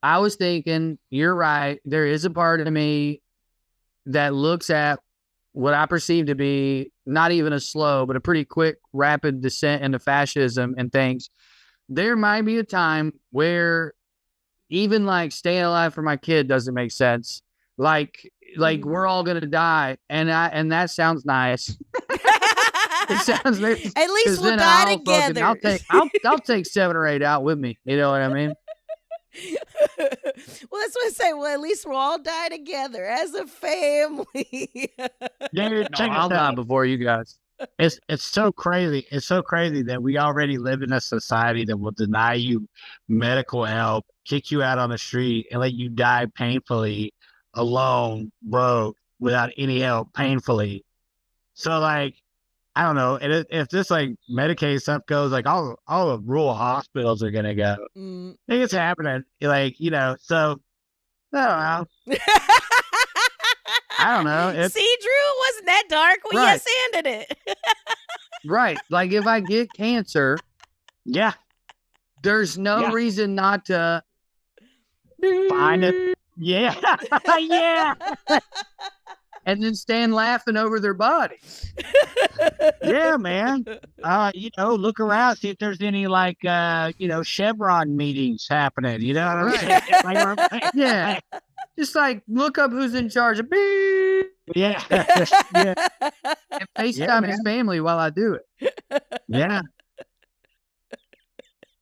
I was thinking, you're right. There is a part of me that looks at what I perceive to be not even a slow, but a pretty quick, rapid descent into fascism and thinks there might be a time where even like staying alive for my kid doesn't make sense. Like we're all gonna die, and that sounds nice. It sounds nice. At least we'll die together. I'll take 7 or 8 out with me. You know what I mean? Well, that's what I say. Well, at least we'll all die together as a family. Dude, check I'll it die out. before you guys. It's so crazy. It's so crazy that we already live in a society that will deny you medical help, kick you out on the street, and let you die painfully, alone, broke, without any help, painfully. So, like, I don't know. And if this like Medicaid stuff goes, like all the rural hospitals are gonna go. I think it's happening. Like, you know. So I don't know. I don't know. See, Drew, wasn't that dark? We Right. yes-anded it. Right. Like if I get cancer, Yeah, there's no Yeah. reason not to find it. Yeah, yeah, and then stand laughing over their bodies. yeah, man. You know, look around, see if there's any like Chevron meetings happening. You know what I'm saying? Yeah. Just like look up who's in charge of beep Yeah, yeah, and FaceTime his family while I do it. yeah.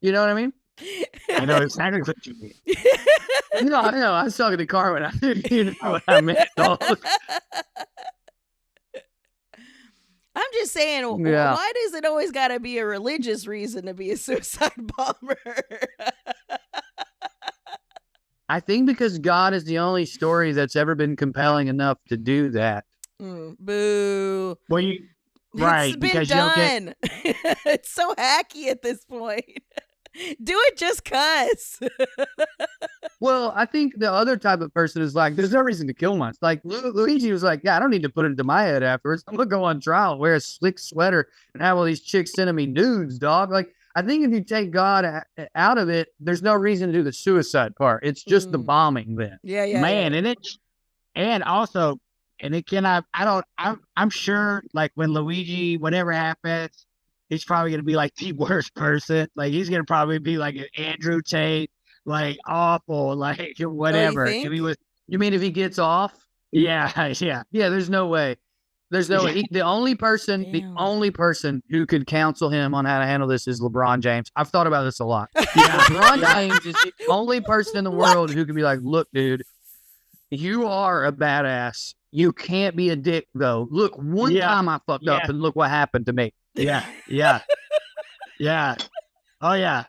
You know what I mean? I know exactly what you mean. I know. I was talking to Carmen. You know what I meant. I'm just saying, Yeah. why does it always got to be a religious reason to be a suicide bomber? I think because God is the only story that's ever been compelling enough to do that. Boo. Well, you right It's been because you don't get. done. It's so hacky at this point. Do it just cuz. Well, I think the other type of person is like, there's no reason to kill myself. Like Luigi was like, yeah, I don't need to put it into my head afterwards. I'm gonna go on trial, wear a slick sweater, and have all these chicks sending me nudes, dog. Like, I think if you take God out of it, there's no reason to do the suicide part. It's just the bombing then. Yeah, Man, yeah. and also, and it cannot. I'm sure, like when Luigi, whatever happens, he's probably gonna be like the worst person. Like he's gonna probably be like an Andrew Tate, like awful, like whatever. think? If he was, You mean if he gets off? yeah, yeah. Yeah, there's no way. There's no way. The only person who could counsel him on how to handle this is LeBron James. I've thought about this a lot. LeBron James is the only person in the world who can be like, look, dude, you are a badass. You can't be a dick, though. Look, one time I fucked up, and look what happened to me. Yeah, yeah, yeah. Oh yeah.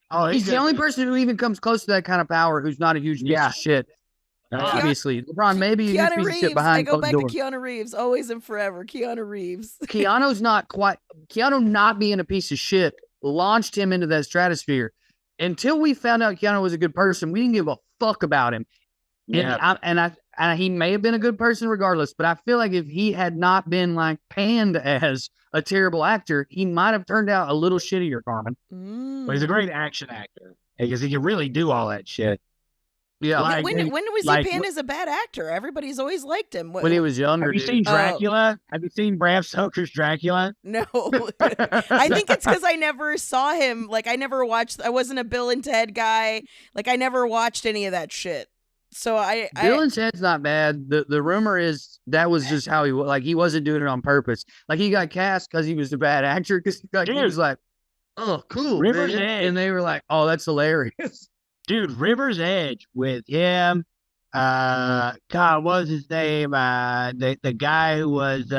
Oh, He's the only person who even comes close to that kind of power who's not a huge piece of shit. Obviously, LeBron, maybe a huge Keanu piece of Reeves. shit I behind go closed back doors. to Keanu Reeves, always and forever. Keanu Reeves. Keanu not being a piece of shit launched him into that stratosphere. Until we found out Keanu was a good person, we didn't give a fuck about him. Yeah. And he may have been a good person regardless, but I feel like if he had not been like panned as a terrible actor, he might have turned out a little shittier, Carmen. But he's a great action actor because he can really do all that shit. Yeah. Like, when was like, he panned as a bad actor? Everybody's always liked him. When he was younger. Have you seen Dracula? Have you seen Bram Stoker's Dracula? No. I think it's because I never saw him. Like, I wasn't a Bill and Ted guy. Like, I never watched any of that shit. So Bill and Ted's not bad. The rumor is that was just how he was. Like, he wasn't doing it on purpose. Like, he got cast because he was a bad actor. Because he was like, oh, cool. River's man. Edge. And they were like, oh, that's hilarious. Dude, River's Edge with him. God, what was his name? The guy who was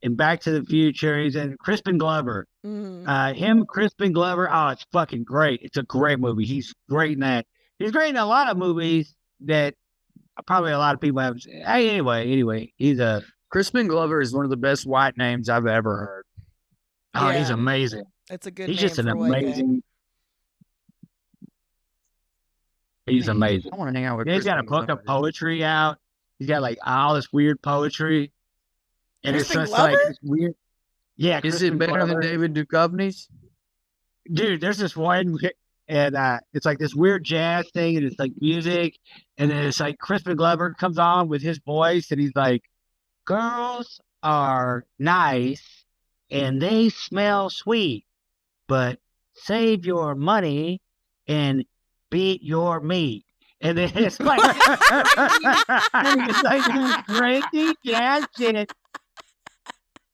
in Back to the Future. He's in Crispin Glover. Crispin Glover. Oh, it's fucking great. It's a great movie. He's great in that. He's great in a lot of movies that probably a lot of people haven't seen. Anyway, he's a Crispin Glover is one of the best white names I've ever heard. Oh, he's Yeah. amazing. It's a good He's name just an for a white guy. amazing. He's amazing. I want to hang out with. He's got a Crispin book of Glover. poetry out. He's got like all this weird poetry, and it's Crispin just like Glover? it's weird. Yeah, Is Crispin it better than Glover. David Duchovny's? Dude, there's this one, and it's like this weird jazz thing, and it's like music, and then it's like Crispin Glover comes on with his voice, and he's like, "Girls are nice, and they smell sweet, but save your money and beat your meat." And then it's like, it's like this crazy jazz shit.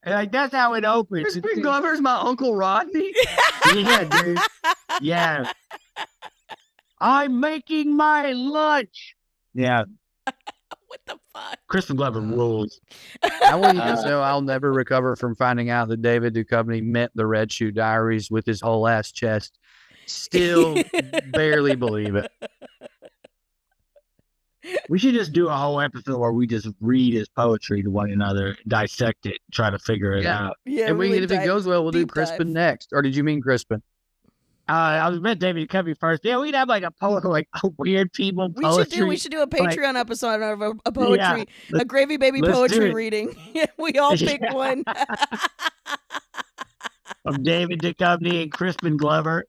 And like that's how it opens. Crispin Glover's my Uncle Rodney. Yeah, dude. Yeah. I'm making my lunch. Yeah. What the fuck? Crispin Glover rules. I want you to know I'll never recover from finding out that David Duchovny met the Red Shoe Diaries with his whole ass chest. Still barely believe it. We should just do a whole episode where we just read his poetry to one another, dissect it, try to figure it out. Yeah, And really if it goes well, we'll do deep Crispin dive. next. Or did you mean Crispin? I was meant David Duchovny first. Yeah, we'd have like a poet, like a weird people poetry. We should do a Patreon episode of a poetry, Yeah, a Gravy Baby let's do poetry it. reading. We all pick Yeah. one. Of David Duchovny and Crispin Glover.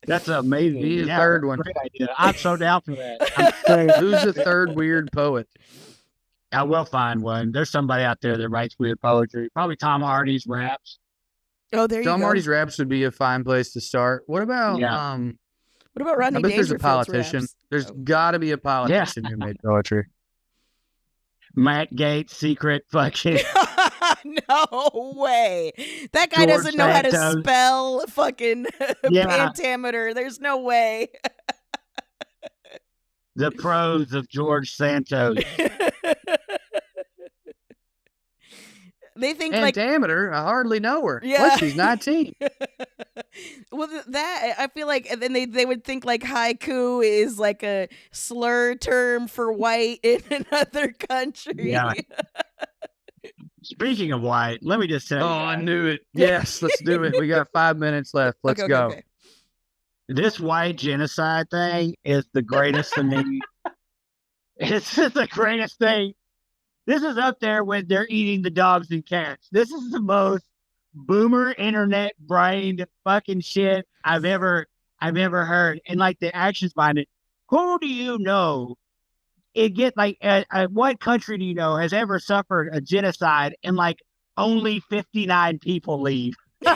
That's amazing. Be the Yeah, third that's a one. Great idea. I'm so down for that. Who's the third weird poet? I will find one. There's somebody out there that writes weird poetry. Probably Tom Hardy's raps. Oh, there you Tom go. Hardy's raps would be a fine place to start. What about Yeah. What about Rodney I bet there's a Dangerfield's politician. raps? There's Oh. got to be a politician who made poetry. Matt Gates' secret fucking. No way. That guy George doesn't know how to Santos. spell fucking Yeah. pentameter. There's no way. The prose of George Santos. They think And like Pentameter, I hardly know her. Yeah. What, she's 19. well that I feel like, and then they would think like haiku is like a slur term for white in another country. Yeah. Speaking of white, let me just say, Oh, I knew it. Yes, let's do it. We got 5 minutes left. Let's Okay, go. okay. this white genocide thing is the greatest to me. It's just the greatest thing. This is up there when they're eating the dogs and cats. This is the most boomer internet brained fucking shit I've ever heard. And like the actions behind it. Who do you know? What country do you know has ever suffered a genocide and like only 59 people leave? So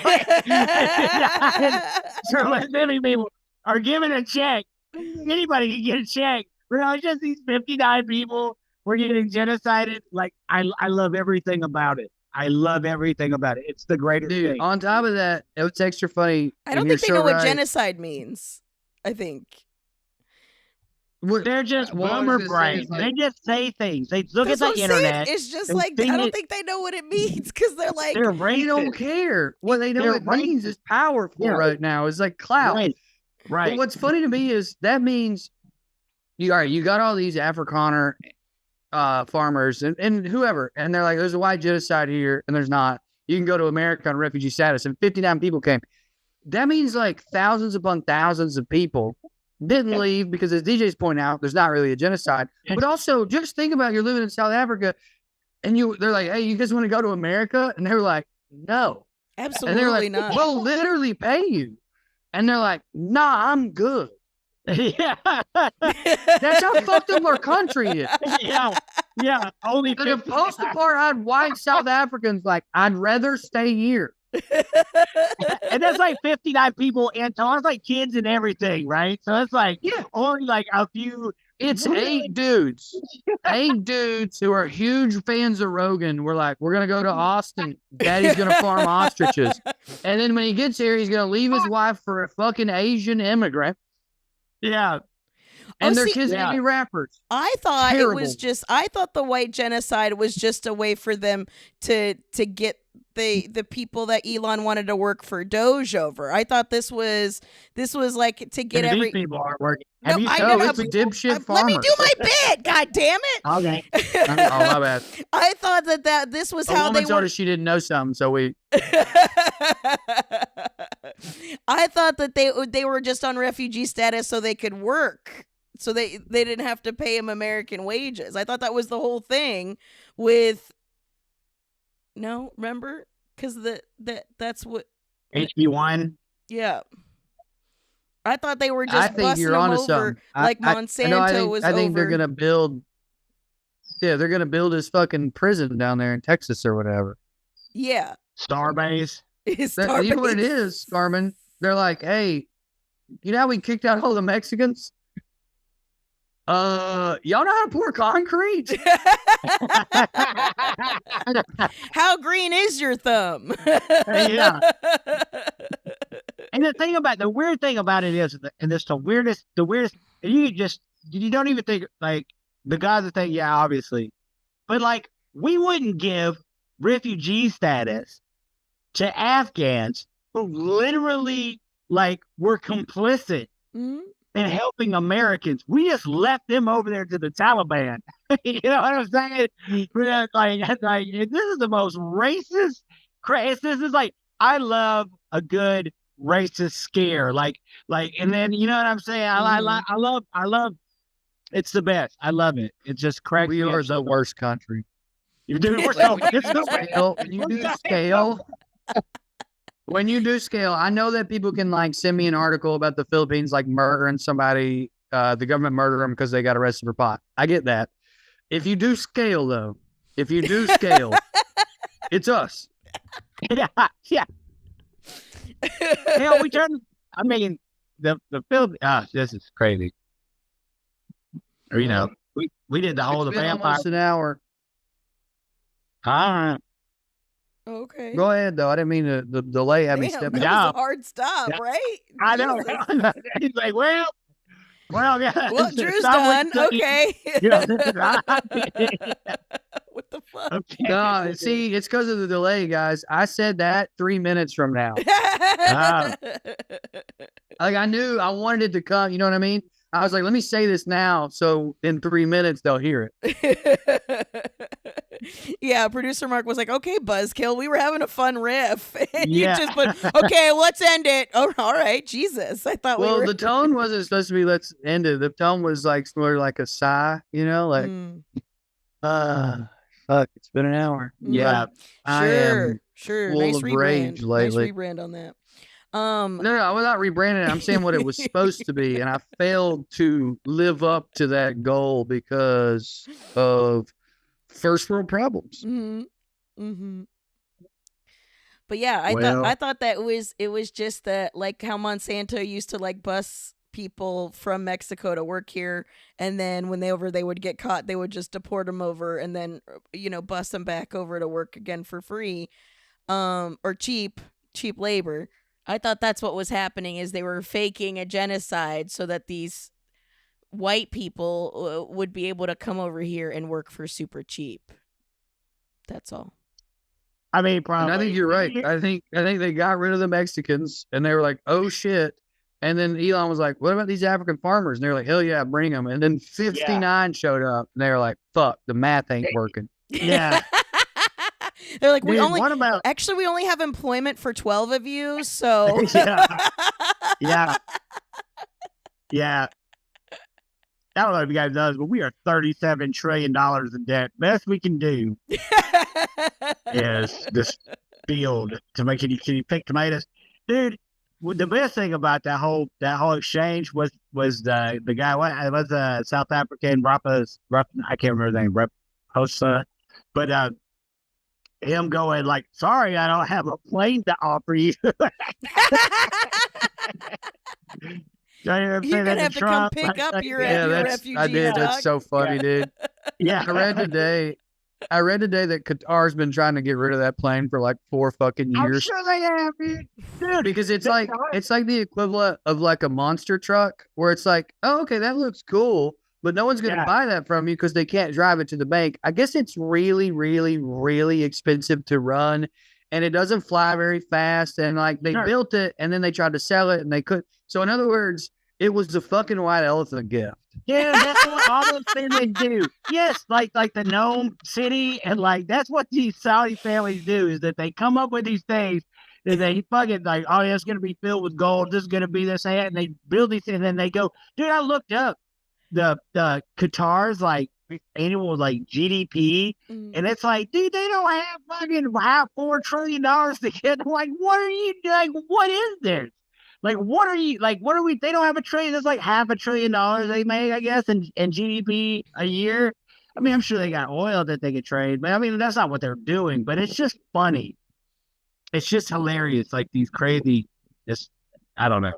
like many people are given a check. Anybody can get a check. But it's just these 59 people were getting genocided. Like I love everything about it. I love everything about it. It's the greatest Dude, thing. on top of that, it's extra funny. I don't and think they you're know so what right. genocide means. I think. What- They're just Well, I was boomer gonna say, brain. it's like- They just say things. They look That's at what the I'm saying. internet. It's just and like think I don't it- think they know what it means because they're like They're They don't racist. care. What they know They're it means is powerful Yeah. right now. It's like clout. Right. But Right. what's funny to me is that means you got all these Afrikaner farmers and whoever, and they're like, there's a white genocide here, and there's not. You can go to America on refugee status, and 59 people came. That means like thousands upon thousands of people didn't leave because, as DJ's pointing out, there's not really a genocide. But also, just think about you're living in South Africa, and they're like, hey, you guys want to go to America? And they're like, no. And they're absolutely like, not. we'll literally pay you. And they're like, nah, I'm good. Yeah. That's how fucked up our country is. Yeah. Yeah. Only The 50 post-apartheid white South Africans like, I'd rather stay here. and that's like 59 people and it's like kids and everything, right? So it's like only like a few. It's 8 dudes. 8 dudes who are huge fans of Rogan. We're like, we're going to go to Austin. Daddy's going to farm ostriches. And then when he gets here, he's going to leave his wife for a fucking Asian immigrant. Yeah. And their see, kids going to be rappers. I thought it was Terrible. I thought the white genocide was just a way for them to get the people that Elon wanted to work for Doge over. I thought this was like to get These every. people aren't working. No, Have you I seen know. No, it's a dipshit farmer. Let me do my bit. God damn it! Okay. Oh, my bad. I thought that this was A how woman they told were. us she didn't know something, so we. I thought that they were just on refugee status so they could work, so they didn't have to pay them American wages. I thought that was the whole thing with. No, remember, because that's what. HB1. Yeah. I thought they were I just think busting you're them onto over something. like Monsanto was I think over. they're gonna build. Yeah, they're gonna build this fucking prison down there in Texas or whatever. Yeah. Starbase. You know what it is, Carmen? They're like, hey, you know how we kicked out all the Mexicans? Y'all know how to pour concrete? How green is your thumb? Yeah. And the weird thing about it is, and it's the weirdest, you don't even think, like, the guys that think, yeah, obviously, but like, we wouldn't give refugee status to Afghans who literally, like, were complicit Mhm. in helping Americans. We just left them over there to the Taliban. You know what I'm saying? Like, this is the most racist. This is like, I love a good racist scare. Like, and then, you know what I'm saying? I love. It's the best. I love it. It just cracks We me are up. the worst country. You're doing it's so When you do scale, when you do scale, I know that people can like send me an article about the Philippines like murdering somebody, the government murdered them because they got arrested for pot. I get that. If you do scale though, it's us. Yeah. Hell, we turned. I mean, the Philippines. This is crazy. Or we did the whole It's the been vampire. almost an hour. All right. Okay. Go ahead though. I didn't mean to. The delay had me Damn, stepping that down. was a hard stop, Yeah. right? I know. Jesus. He's like, well, yeah. Well, Drew's done. Okay. Yeah. What the fuck? Okay. No, see, it's because of the delay, guys. I said that 3 minutes from now. Like I knew I wanted it to come. You know what I mean? I was like, let me say this now, so in 3 minutes they'll hear it. Yeah, producer Mark was like, "Okay, Buzzkill, we were having a fun riff." And Yeah. you just put, "Okay, let's end it." Oh, all right, Jesus. I thought Well, we were. the tone wasn't supposed to be let's end it. The tone was like sort of like a sigh, you know, like Mm, fuck, it's been an hour. Yeah. I am sure. full Nice of rebrand. rage Nice lately. rebrand on that. No, I was not rebranding it. I'm saying what it was supposed to be, and I failed to live up to that goal because of first world problems. Mm-hmm. But yeah, I thought that it was just that, like how Monsanto used to like bus people from Mexico to work here, and then when they would get caught, they would just deport them over, and then bus them back over to work again for free, or cheap labor. I thought that's what was happening, is they were faking a genocide so that these white people would be able to come over here and work for super cheap. That's all. I mean, probably. And I think you're right. I think they got rid of the Mexicans, and they were like, "Oh shit!" And then Elon was like, "What about these African farmers?" And they were like, "Hell yeah, bring them!" And then 59 showed up, and they were like, "Fuck, the math ain't working." Yeah. They're like, Dude, what about? actually, we only have employment for 12 of you, so. Yeah. I don't know if you guys know, but we are $37 trillion in debt. Best we can do is this field to make it. Can you pick tomatoes, dude? The best thing about that whole exchange was the guy. What was South African Rapa's? I can't remember the name. Raposa, but him going like, "Sorry, I don't have a plane to offer you." You're going to have to come pick up your refugees. I did. Dog. That's so funny, dude. Yeah. I read today that Qatar's been trying to get rid of that plane for like 4 fucking I'm years. sure they have, dude. Because it's like the equivalent of like a monster truck where it's like, oh, okay, that looks cool, but no one's gonna buy that from you because they can't drive it to the bank. I guess it's really, really, really expensive to run, and it doesn't fly very fast. And like they built it and then they tried to sell it and they couldn't. So in other words, it was a fucking white elephant gift. Yeah, that's what all those things they do. Yes, like the Gnome City, and like that's what these Saudi families do is that they come up with these things that they fucking like, oh, yeah, it's gonna be filled with gold. This is gonna be this and they build these things, and then they go, dude. I looked up the Qatar's like annual like GDP, and it's like, dude, they don't have fucking $4 trillion to get. Like, what are you like? What is this? Like, what are you like? What are we? They don't have a trillion. There's like $500 billion they make, I guess, in GDP a year. I mean, I'm sure they got oil that they could trade, but I mean, that's not what they're doing. But it's just funny. It's just hilarious. Like these crazy, just I don't know.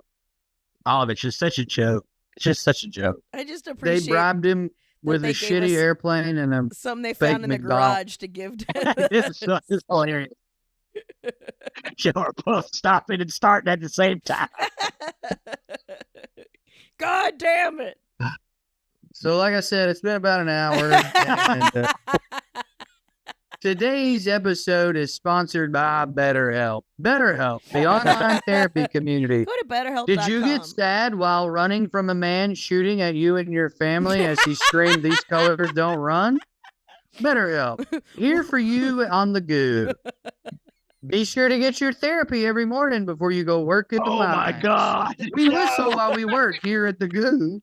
All of it's just such a joke. It's just such a joke. I just appreciate they bribed him with a shitty airplane and a some they found in the garage to give to it's hilarious. We're both stopping and starting at the same time. God damn it. So like I said, it's been about an hour. And, today's episode is sponsored by BetterHelp. BetterHelp, the online therapy community. Go to BetterHelp.com. Did you get sad while running from a man shooting at you and your family as he screamed, "These colors don't run"? BetterHelp, here for you on the go. Be sure to get your therapy every morning before you go work at the mine. Oh my God. We whistle while we work here at the Goo.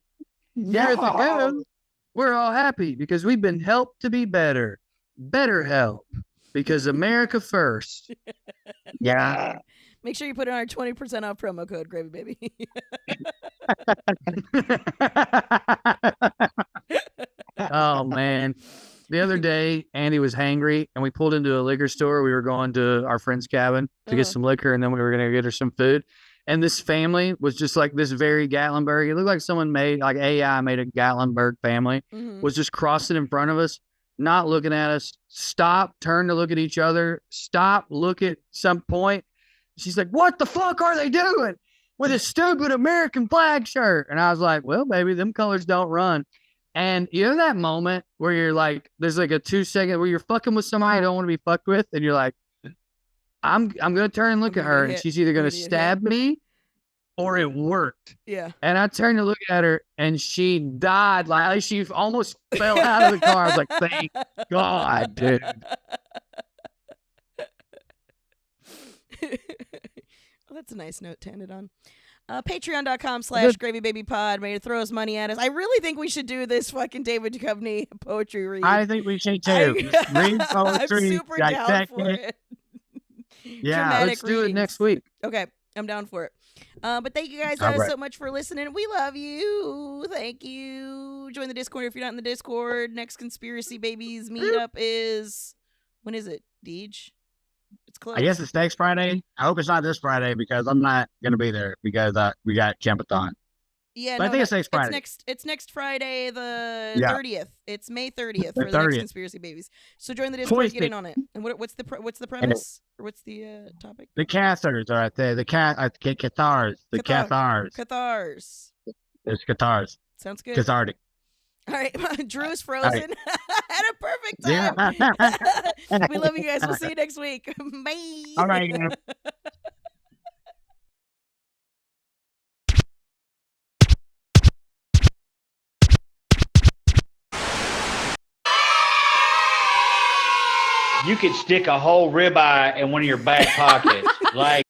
Here at the Goo, we're all happy because we've been helped to be better. BetterHelp, because America first. Yeah. Make sure you put in our 20% off promo code, Gravy Baby. Oh, man. The other day, Andy was hangry, and we pulled into a liquor store. We were going to our friend's cabin to get some liquor, and then we were going to get her some food. And this family was just like this very Gatlinburg. It looked like someone made, like AI made a Gatlinburg family, was just crossing in front of us, not looking at us, stop, turn to look at each other, stop, look at some point. She's like, what the fuck are they doing with a stupid American flag shirt? And I was like, well, baby, them colors don't run. And you know that moment where you're like, there's like a 2 second where you're fucking with somebody you don't want to be fucked with, and you're like, I'm gonna turn and look at her, and she's either gonna stab me or it worked. Yeah. And I turned to look at her, and she died. Like she almost fell out of the car. I was like, thank God, dude. Well, that's a nice note to end it on. Patreon.com/GravyBabyPod. Ready to throw us money at us. I really think we should do this fucking David Duchovny poetry read. I think we should too. Read poetry. I'm super down for it. Yeah, Dramatic let's do it readings. next week. Okay, I'm down for it. But thank you guys so much for listening. We love you. Thank you. Join the Discord if you're not in the Discord. Next Conspiracy Babies meetup is, when is it, Deej? It's close. I guess it's next Friday. I hope it's not this Friday because I'm not going to be there because we got Campathon. Yeah, but I think it's next Friday. It's next Friday, the 30th. It's May 30th for the next Conspiracy Babies. So join the Discord, get in on it. And what's the premise or what's the topic? The Cathars are right there. The Cathars. The Cathars. Cathars. There's Cathars. Sounds good. Cathartic. All right, Drew's frozen. Right. Had a perfect time. Yeah. We love you guys. We'll see you next week. Bye. All right. You could stick a whole ribeye in one of your back pockets. Like,